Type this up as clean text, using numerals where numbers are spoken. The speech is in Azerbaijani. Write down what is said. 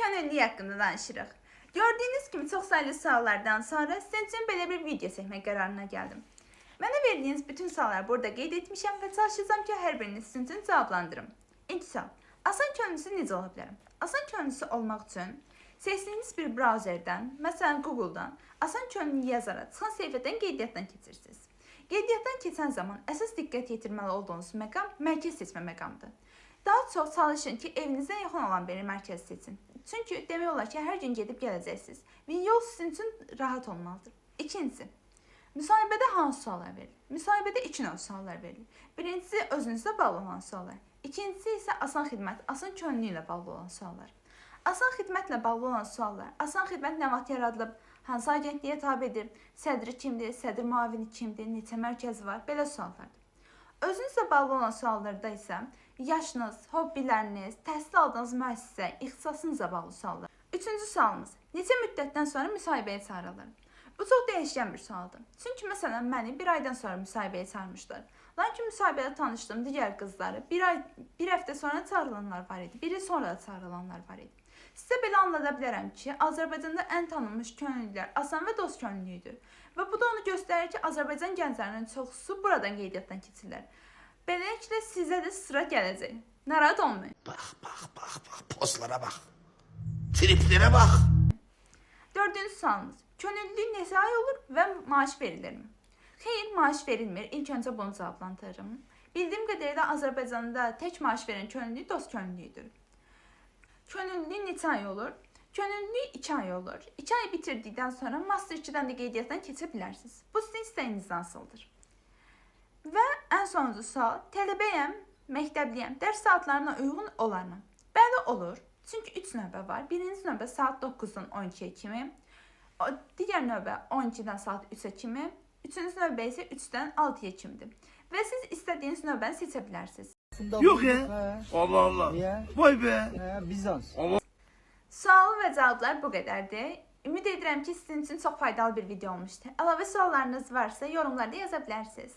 könüllülük haqqında danışırıq. Gördüyünüz kimi çox saylı suallardan sonra sizin üçün belə bir video çəkmək qərarına gəldim. Mənə verdiyiniz bütün sualları burada qeyd etmişəm və çalışacağam ki, hər birini sizin üçün cavablandırım. İlk sual. Asan könüllüsü necə ola bilərəm? Asan könüllüsü olmaq üçün seçdiyiniz bir brauzerdən, məsələn Google'dan, asan könüllü yazaraq çıxan səhifədən qeydiyyatdan keçirsiniz. Qeydiyyatdan keçən zaman əsas diqqət yetirməli olduğunuz məqam mərkəz seçmə məqamıdır. Daha çox çalışın ki, evinizə yaxın olan bir mərkəz seçin. Çünki demək olar ki, hər gün gedib gələcəksiniz və yol sizin üçün rahat olmalıdır. İkincisi, müsahibədə hansı suallar verilir? Müsahibədə iki növ suallar verilir. Birincisi, özünüzlə bağlı olan suallar. İkincisi isə asan xidmət, asan könüllü ilə bağlı olan suallar. Asan xidmətlə bağlı olan suallar. Asan xidmət nə vaxt yaradılıb, hansı agentliyə tabedir, sədri kimdir, sədr müavini kimdir, neçə mərkəzi var, belə suallardır. Özünüzlə bağlı olan suallarda isə yaşınız, hobbiləriniz, təhsil aldığınız müəssisə, ixtisasınızla bağlı suallar. Üçüncü sualımız, neçə müddətdən sonra müsahibəyə çağırılır? Bu çox dəyişkən bir sualdır. Çünki məsələn məni bir aydan sonra müsahibəyə çağırmışlar. Lakin müsahibədə tanışdığım digər qızları bir həftə sonra çağırılanlar var idi, bir il sonra da çağırılanlar var idi. Sizə belə anlada bilərəm ki, Azərbaycanda ən tanınmış könüllülər asan və dost könüllüdür. Və bu da onu göstərir ki, Azərbaycan gənclərinin çoxusu buradan qeydiyyatdan keçirlər. Beləliklə sizə də sıra gələcək. Narahat olmayın. Bax, pozlara bax. Triplere bax. Dördüncü sualımız. Könüllülük neçə ay olur və maaş verilirmi? Xeyr, maaş verilmir. İlk öncə bunu cavablandırırım. Bildiyim qədərilə Azərbaycanda tək maaş verən könüllülük dost könüllüyüdür. Könüllülük neçə ay olur? Könüllülük 2 ay olur. 2 ay bitirdikdən sonra Master 2-dən də qeydiyyatdan keçə bilərsiniz. Bu sizin istəyinizdən asılıdır. Və ən sonuncu sual, tələbəyəm, məktəbliyəm, dərs saatlarına uyğun olarmı? Bəli, olur. Çünki 3 növbə var. Birinci növbə saat 9-dan 12-yə kimi, digər növbə 12-dən saat 3-ə kimi, üçüncü növbə isə 3-dən 6-ya kimidir. Və siz istədiyiniz növbəni seçə bilərsiniz. Yok ya. Allah Allah. Vay be. Bizans. Sual və cavablar bu qədərdir. Ümid edirəm ki, sizin üçün çox faydalı bir video olmuşdur. Əlavə suallarınız varsa yorumlarda yaza bilərsiniz.